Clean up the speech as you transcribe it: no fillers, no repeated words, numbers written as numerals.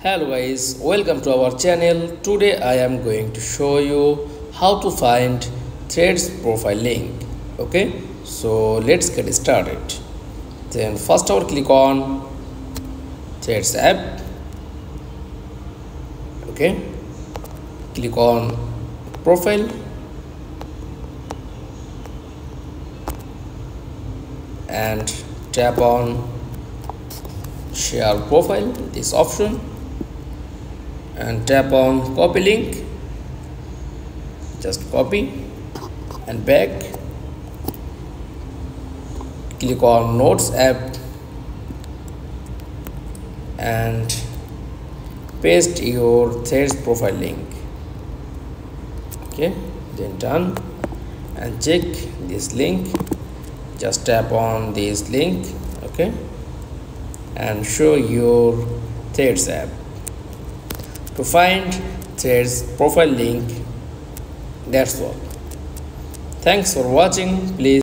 Hello guys, welcome to our channel. Today I am going to show you how to find Threads profile link. Okay, so let's get started. Then first of all, click on Threads app. Okay, click on profile and tap on share profile, this option, and tap on copy link. Just copy and back. Click on notes app and paste your Threads profile link. Okay, then done, and check this link. Just tap on this link. Okay, and show your Threads app. To find Threads profile link, that's all. Thanks for watching. Please